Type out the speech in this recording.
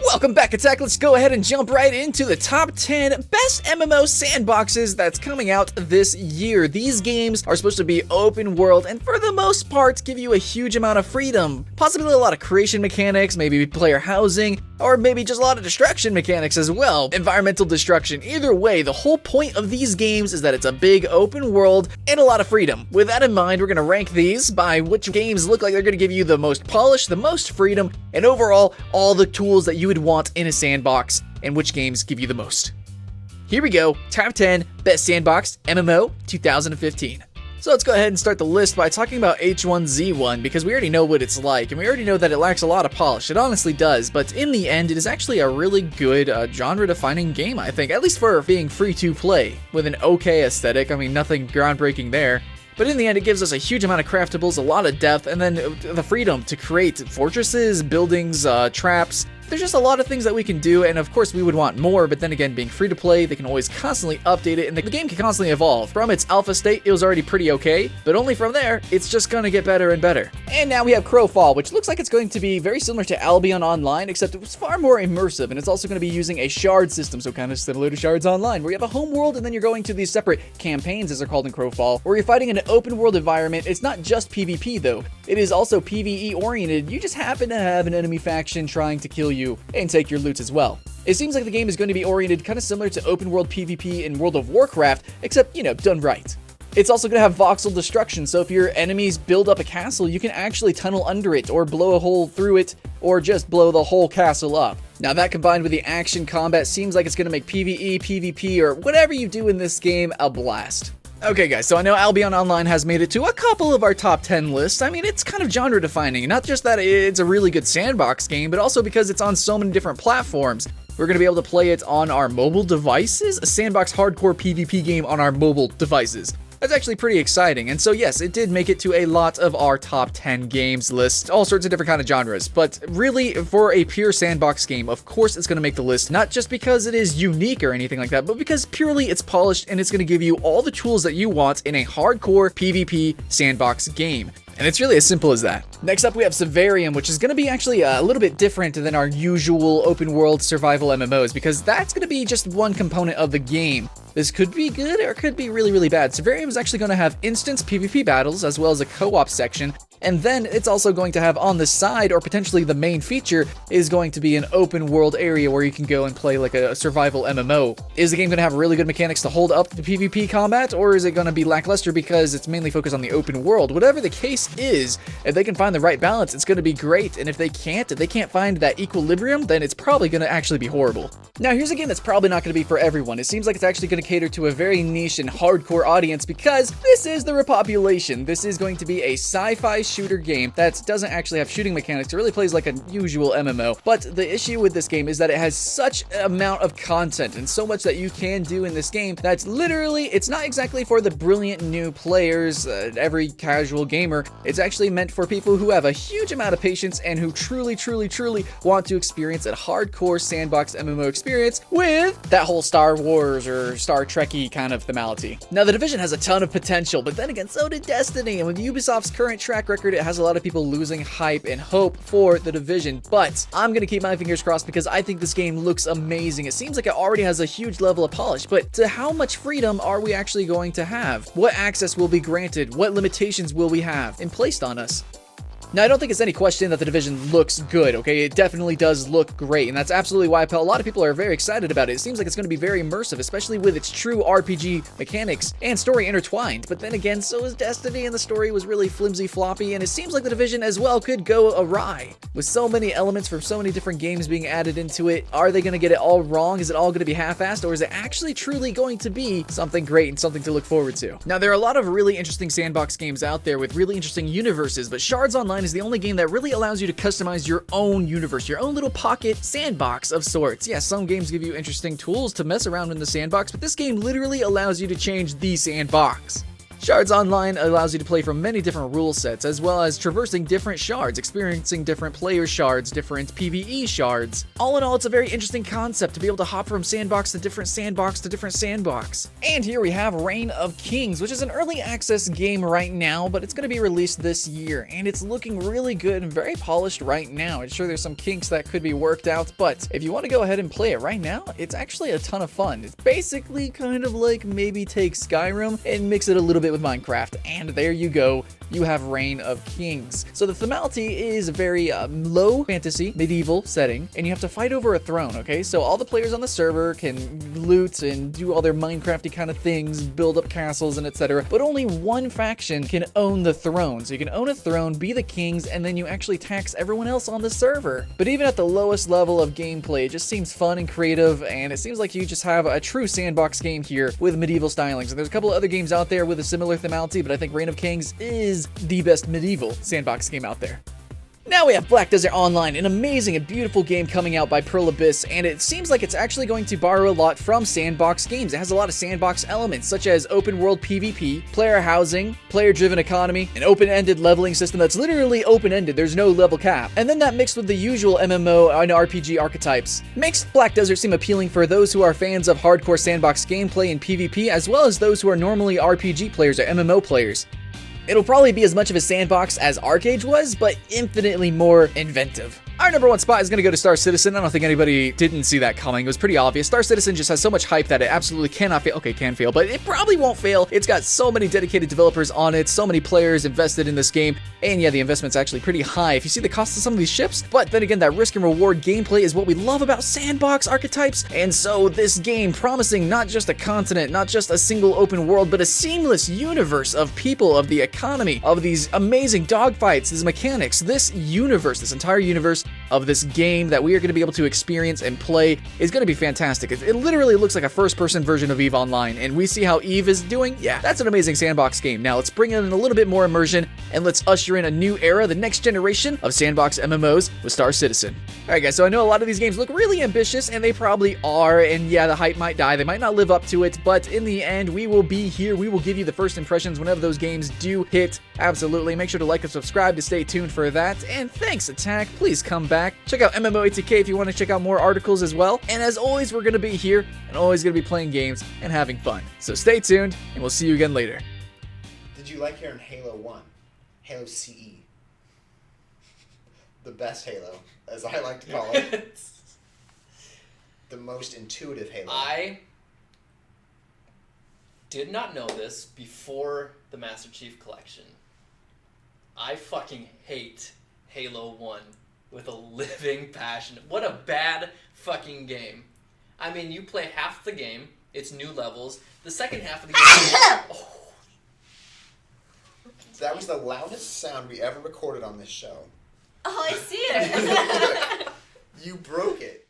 Welcome back, Attack. Let's go ahead and jump right into the top 10 best MMO sandboxes that's coming out this year. These games are supposed to be open world and for the most part give you a huge amount of freedom. Possibly a lot of creation mechanics, maybe player housing, or maybe just a lot of destruction mechanics as well. Environmental destruction. Either way, the whole point of these games is that it's a big open world and a lot of freedom. With that in mind, we're going to rank these by which games look like they're going to give you the most polish, the most freedom, and overall all the tools that you would want in a sandbox, and which games give you the most. Here we go, top 10 best sandbox MMO 2015. So let's go ahead and start the list by talking about H1Z1 because we already know what it's like, and we already know that it lacks a lot of polish. It honestly does, but in the end, it is actually a really good genre-defining game, I think, at least for being free to play, with an okay aesthetic. I mean, nothing groundbreaking there. But in the end, it gives us a huge amount of craftables, a lot of depth, and then the freedom to create fortresses, buildings, traps. There's just a lot of things that we can do, and of course we would want more, but then again, being free to play, they can always constantly update it, and the game can constantly evolve. From its alpha state, it was already pretty okay, but only from there, it's just gonna get better and better. And now we have Crowfall, which looks like it's going to be very similar to Albion Online, except it was far more immersive, and it's also going to be using a shard system, so kind of similar to Shards Online, where you have a home world, and then you're going to these separate campaigns, as they're called in Crowfall, where you're fighting in an open world environment. It's not just PvP though, it is also PvE oriented. You just happen to have an enemy faction trying to kill you and take your loot as well. It seems like the game is going to be oriented kind of similar to open world PvP in World of Warcraft, except, done right. It's also going to have voxel destruction, so if your enemies build up a castle, you can actually tunnel under it, or blow a hole through it, or just blow the whole castle up. Now that combined with the action combat seems like it's going to make PvE, PvP, or whatever you do in this game a blast. Okay guys, so I know Albion Online has made it to a couple of our top 10 lists. I mean, it's kind of genre defining, not just that it's a really good sandbox game, but also because it's on so many different platforms. We're going to be able to play it on our mobile devices, a sandbox hardcore PvP game on our mobile devices. That's actually pretty exciting, and so yes, it did make it to a lot of our top 10 games list, all sorts of different kind of genres, but really, for a pure sandbox game, of course it's going to make the list, not just because it is unique or anything like that, but because purely it's polished and it's going to give you all the tools that you want in a hardcore PvP sandbox game. And it's really as simple as that. Next up, we have Severium, which is going to be actually a little bit different than our usual open world survival MMOs, because that's going to be just one component of the game. This could be good or it could be really, really bad. Severium is actually going to have instance PvP battles as well as a co-op section. And then it's also going to have on the side, or potentially the main feature, is going to be an open world area where you can go and play like a survival MMO. Is the game going to have really good mechanics to hold up the PvP combat, or is it going to be lackluster because it's mainly focused on the open world? Whatever the case is, if they can find the right balance, it's going to be great. And if they can't find that equilibrium, then it's probably going to actually be horrible. Now here's a game that's probably not going to be for everyone. It seems like it's actually going to cater to a very niche and hardcore audience because this is the Repopulation. This is going to be a sci-fi shooter game that doesn't actually have shooting mechanics. It really plays like a usual MMO. But the issue with this game is that it has such an amount of content and so much that you can do in this game that's literally, it's not exactly for the brilliant new players, every casual gamer. It's actually meant for people who have a huge amount of patience and who truly want to experience a hardcore sandbox MMO experience with that whole Star Wars or Star Trek-y kind of themality. Now, The Division has a ton of potential, but then again, so did Destiny, and with Ubisoft's current track record, it has a lot of people losing hype and hope for The Division, but I'm gonna keep my fingers crossed because I think this game looks amazing. It seems like it already has a huge level of polish, but to how much freedom are we actually going to have? What access will be granted? What limitations will we have and placed on us? Now, I don't think it's any question that The Division looks good, okay? It definitely does look great, and that's absolutely why a lot of people are very excited about it. It seems like it's going to be very immersive, especially with its true RPG mechanics and story intertwined. But then again, so is Destiny, and the story was really flimsy floppy, and it seems like The Division as well could go awry. With so many elements from so many different games being added into it, are they going to get it all wrong? Is it all going to be half-assed, or is it actually truly going to be something great and something to look forward to? Now, there are a lot of really interesting sandbox games out there with really interesting universes, but Shards Online is the only game that really allows you to customize your own universe, your own little pocket sandbox of sorts. Yeah, some games give you interesting tools to mess around in the sandbox, but this game literally allows you to change the sandbox. Shards Online allows you to play from many different rule sets, as well as traversing different shards, experiencing different player shards, different PvE shards. All in all, it's a very interesting concept to be able to hop from sandbox to different sandbox to different sandbox. And here we have Reign of Kings, which is an early access game right now, but it's going to be released this year, and it's looking really good and very polished right now. I'm sure there's some kinks that could be worked out, but if you want to go ahead and play it right now, it's actually a ton of fun. It's basically kind of like maybe take Skyrim and mix it a little bit with Minecraft, and there you go. You have Reign of Kings. So the themality is a very low fantasy, medieval setting, and you have to fight over a throne, okay? So all the players on the server can loot and do all their Minecrafty kind of things, build up castles and etc. But only one faction can own the throne. So you can own a throne, be the kings, and then you actually tax everyone else on the server. But even at the lowest level of gameplay, it just seems fun and creative, and it seems like you just have a true sandbox game here with medieval stylings. And there's a couple of other games out there with a similar themality, but I think Reign of Kings is the best medieval sandbox game out there. Now we have Black Desert Online, an amazing and beautiful game coming out by Pearl Abyss, and it seems like it's actually going to borrow a lot from sandbox games. It has a lot of sandbox elements, such as open world PvP, player housing, player-driven economy, an open-ended leveling system that's literally open-ended, there's no level cap, and then that mixed with the usual MMO and RPG archetypes makes Black Desert seem appealing for those who are fans of hardcore sandbox gameplay and PvP, as well as those who are normally RPG players or MMO players. It'll probably be as much of a sandbox as Arcade was, but infinitely more inventive. Our number one spot is going to go to Star Citizen. I don't think anybody didn't see that coming. It was pretty obvious. Star Citizen just has so much hype that it absolutely cannot fail. Okay, can fail, but it probably won't fail. It's got so many dedicated developers on it, so many players invested in this game, and yeah, the investment's actually pretty high if you see the cost of some of these ships. But then again, that risk and reward gameplay is what we love about sandbox archetypes, and so this game promising not just a continent, not just a single open world, but a seamless universe of people, of the economy, of these amazing dogfights, these mechanics, this universe, this entire universe of this game that we are going to be able to experience and play is going to be fantastic. It literally looks like a first-person version of EVE Online, and we see how EVE is doing. Yeah, that's an amazing sandbox game. Now let's bring in a little bit more immersion, and let's usher in a new era, the next generation of sandbox MMOs with Star Citizen. Alright guys, so I know a lot of these games look really ambitious, and they probably are, and yeah, the hype might die, they might not live up to it, but in the end, we will be here, we will give you the first impressions whenever those games do hit. Absolutely, make sure to like and subscribe to stay tuned for that, and thanks Attack, please come back. Check out MMO ATK if you want to check out more articles as well, and as always, we're going to be here, and always going to be playing games and having fun. So stay tuned, and we'll see you again later. Did you like hearing Halo 1? Halo CE. The best Halo, as I like to call it. The most intuitive Halo. I did not know this before the Master Chief Collection. I fucking hate Halo 1 with a living passion. What a bad fucking game. I mean, you play half the game, it's new levels. The second half of the game... Oh. That was the loudest sound we ever recorded on this show. Oh, I see it. You broke it.